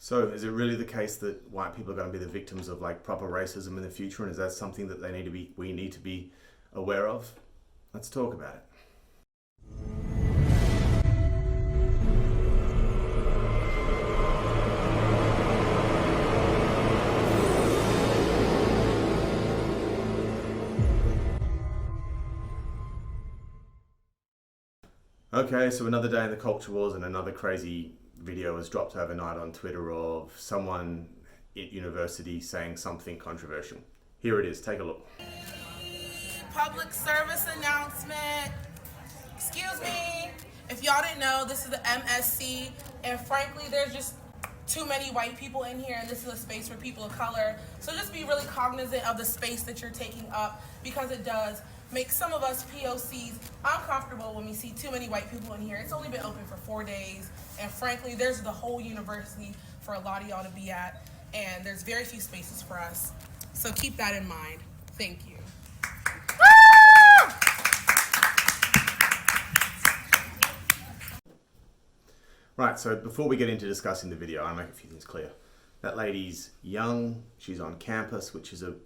So is it really the case that white people are going to be the victims of like proper racism in the future, and is that something that we need to be aware of? Let's talk about it. Okay, so another day in the culture wars, and another crazy video was dropped overnight on Twitter of someone at university saying something controversial. Here it is, take a look. Public service announcement. Excuse me. If y'all didn't know, this is the MSC, and frankly, there's just too many white people in here, and this is a space for people of color. So just be really cognizant of the space that you're taking up, because it does make some of us POCs uncomfortable when we see too many white people in here. It's only been open for 4 days, and frankly, there's the whole university for a lot of y'all to be at, and there's very few spaces for us. So keep that in mind. Thank you. Right, so before we get into discussing the video, I'll make a few things clear. That lady's young, she's on campus,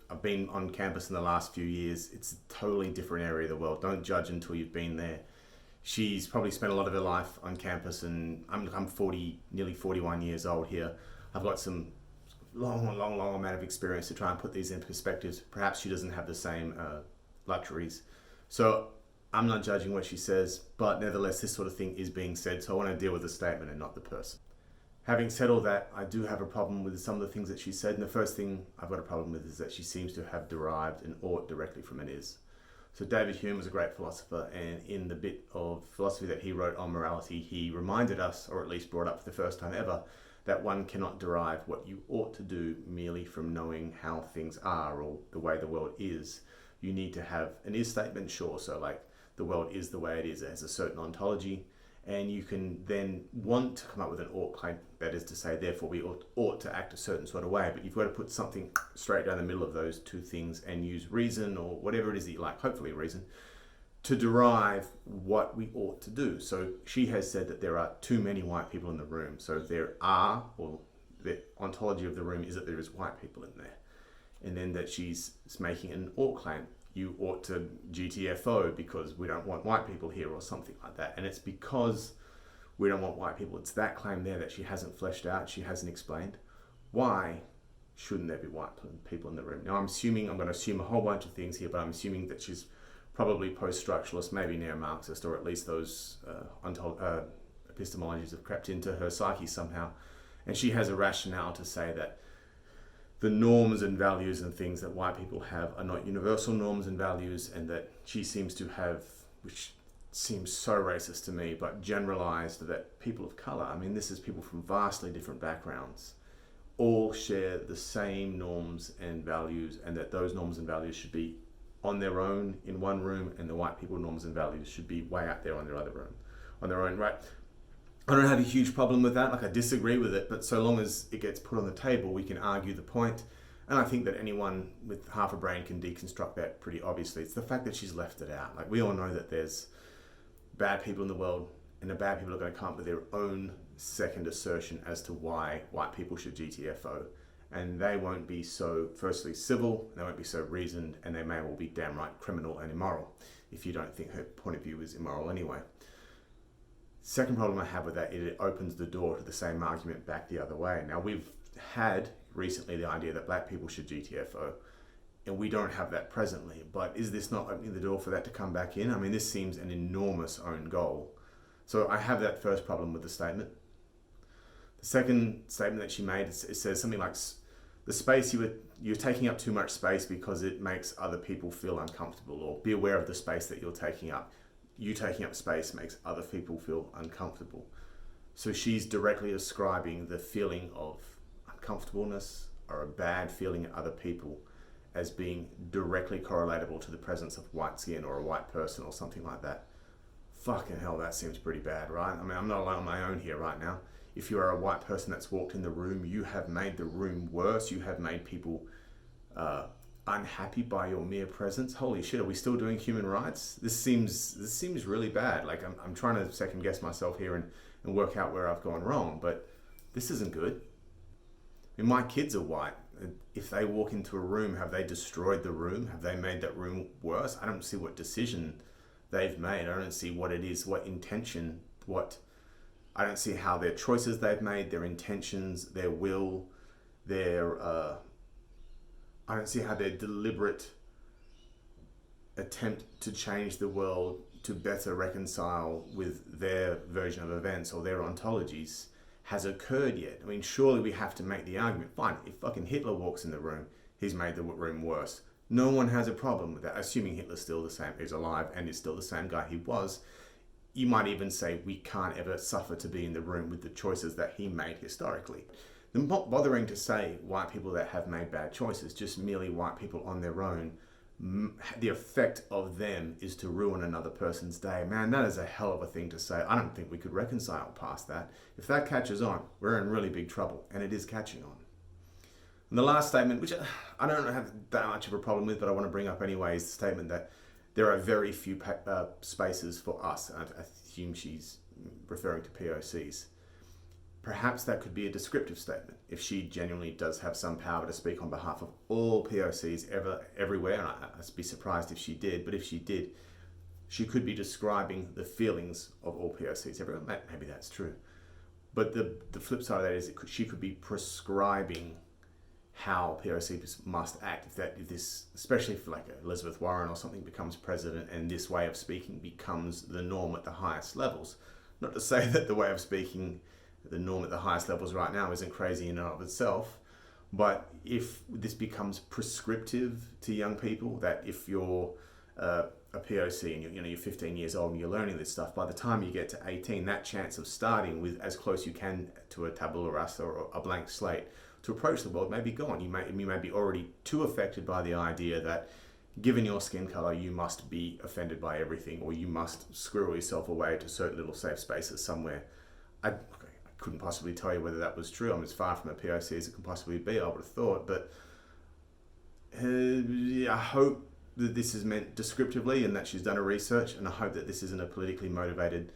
I've been on campus in the last few years. It's a totally different area of the world. Don't judge until you've been there. She's probably spent a lot of her life on campus, and I'm 40, nearly 41 years old here. I've got some long amount of experience to try and put these in perspective. Perhaps she doesn't have the same luxuries. So I'm not judging what she says, but nevertheless, this sort of thing is being said, so I want to deal with the statement and not the person. Having said all that, I do have a problem with some of the things that she said, and the first thing I've got a problem with is that she seems to have derived an ought directly from an is. So David Hume was a great philosopher, and in the bit of philosophy that he wrote on morality, he reminded us, or at least brought up for the first time ever, that one cannot derive what you ought to do merely from knowing how things are or the way the world is. You need to have an is statement, sure, so like the world is the way it is, it has a certain ontology, and you can then want to come up with an ought claim, that is to say, therefore we ought to act a certain sort of way, but you've got to put something straight down the middle of those two things and use reason, or whatever it is that you like, hopefully reason, to derive what we ought to do. So she has said that there are too many white people in the room. So there are, or the ontology of the room is that there is white people in there. And then that she's making an ought claim. You ought to GTFO because we don't want white people here, or something like that. And it's because we don't want white people. It's that claim there that she hasn't fleshed out, she hasn't explained. Why shouldn't there be white people in the room? Now I'm going to assume a whole bunch of things here, but I'm assuming that she's probably post-structuralist, maybe neo-Marxist, or at least those epistemologies have crept into her psyche somehow. And she has a rationale to say that the norms and values and things that white people have are not universal norms and values, and that she seems to have, which seems so racist to me, but generalized that people of color, I mean this is people from vastly different backgrounds, all share the same norms and values, and that those norms and values should be on their own in one room, and the white people norms and values should be way out there on their other room, on their own, right? I don't have a huge problem with that, like I disagree with it, but so long as it gets put on the table, we can argue the point. And I think that anyone with half a brain can deconstruct that pretty obviously. It's the fact that she's left it out. Like we all know that there's bad people in the world, and the bad people are going to come up with their own second assertion as to why white people should GTFO. And they won't be so, firstly, civil, they won't be so reasoned, and they may well be damn right criminal and immoral, if you don't think her point of view is immoral anyway. Second problem I have with that is it opens the door to the same argument back the other way. Now we've had recently the idea that black people should GTFO, and we don't have that presently, but is this not opening the door for that to come back in? I mean, this seems an enormous own goal. So I have that first problem with the statement. The second statement that she made, it says something like, the space you're taking up too much space because it makes other people feel uncomfortable, or be aware of the space that you're taking up. You taking up space makes other people feel uncomfortable. So she's directly ascribing the feeling of uncomfortableness or a bad feeling in other people as being directly correlatable to the presence of white skin or a white person or something like that. Fucking hell, that seems pretty bad, right? I mean, I'm not alone on my own here right now. If you are a white person that's walked in the room, you have made the room worse. You have made people unhappy by your mere presence. Holy shit, are we still doing human rights? This seems really bad. Like I'm trying to second guess myself here and work out where I've gone wrong, but this isn't good. I mean, my kids are white. If they walk into a room, have they destroyed the room? Have they made that room worse? I don't see what decision they've made. I don't see what it is, what intention, I don't see how their choices they've made, their intentions, their will, I don't see how their deliberate attempt to change the world to better reconcile with their version of events or their ontologies has occurred yet. I mean, surely we have to make the argument, fine, if fucking Hitler walks in the room, he's made the room worse. No one has a problem with that, assuming Hitler's still the same, he's alive and is still the same guy he was. You might even say we can't ever suffer to be in the room with the choices that he made historically. They're not bothering to say white people that have made bad choices, just merely white people on their own. The effect of them is to ruin another person's day. Man, that is a hell of a thing to say. I don't think we could reconcile past that. If that catches on, we're in really big trouble, and it is catching on. And the last statement, which I don't have that much of a problem with, but I want to bring up anyway, is the statement that there are very few spaces for us. I assume she's referring to POCs. Perhaps that could be a descriptive statement. If she genuinely does have some power to speak on behalf of all POCs everywhere, and I'd be surprised if she did, but if she did, she could be describing the feelings of all POCs everywhere. Maybe that's true. But the flip side of that is she could be prescribing how POCs must act. If this, especially if like Elizabeth Warren or something becomes president and this way of speaking becomes the norm at the highest levels. Not to say that the way of speaking, the norm at the highest levels right now isn't crazy in and of itself, but if this becomes prescriptive to young people, that if you're a POC and you're 15 years old and you're learning this stuff, by the time you get to 18, that chance of starting with as close you can to a tabula rasa or a blank slate to approach the world may be gone. You may be already too affected by the idea that given your skin color, you must be offended by everything, or you must squirrel yourself away to certain little safe spaces somewhere. I couldn't possibly tell you whether that was true. I'm as far from a POC as it can possibly be, I would have thought. But I hope that this is meant descriptively and that she's done a research, and I hope that this isn't a politically motivated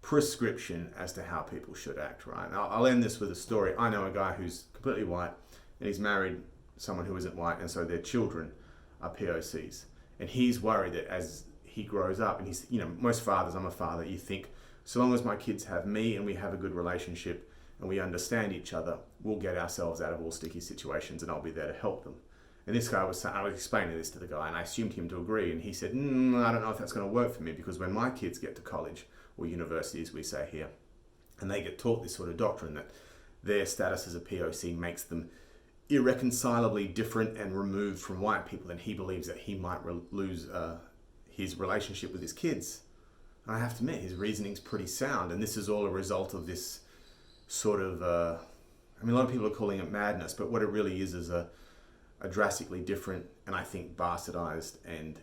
prescription as to how people should act, right? Now, I'll end this with a story. I know a guy who's completely white, and he's married someone who isn't white, and so their children are POCs. And he's worried that as he grows up, and he's, most fathers, I'm a father, you think, so long as my kids have me and we have a good relationship and we understand each other, we'll get ourselves out of all sticky situations and I'll be there to help them. And this guy I was explaining this to the guy and I assumed him to agree, and he said, I don't know if that's going to work for me, because when my kids get to college or university, as we say here, and they get taught this sort of doctrine that their status as a POC makes them irreconcilably different and removed from white people, then he believes that he might lose his relationship with his kids. And I have to admit, his reasoning's pretty sound, and this is all a result of this sort of, a lot of people are calling it madness, but what it really is a drastically different and I think bastardized and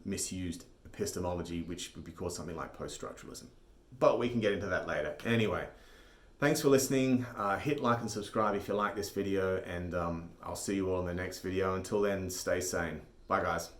misused epistemology, which would be called something like poststructuralism. But we can get into that later. Anyway, thanks for listening. Hit like and subscribe if you like this video, and I'll see you all in the next video. Until then, stay sane. Bye, guys.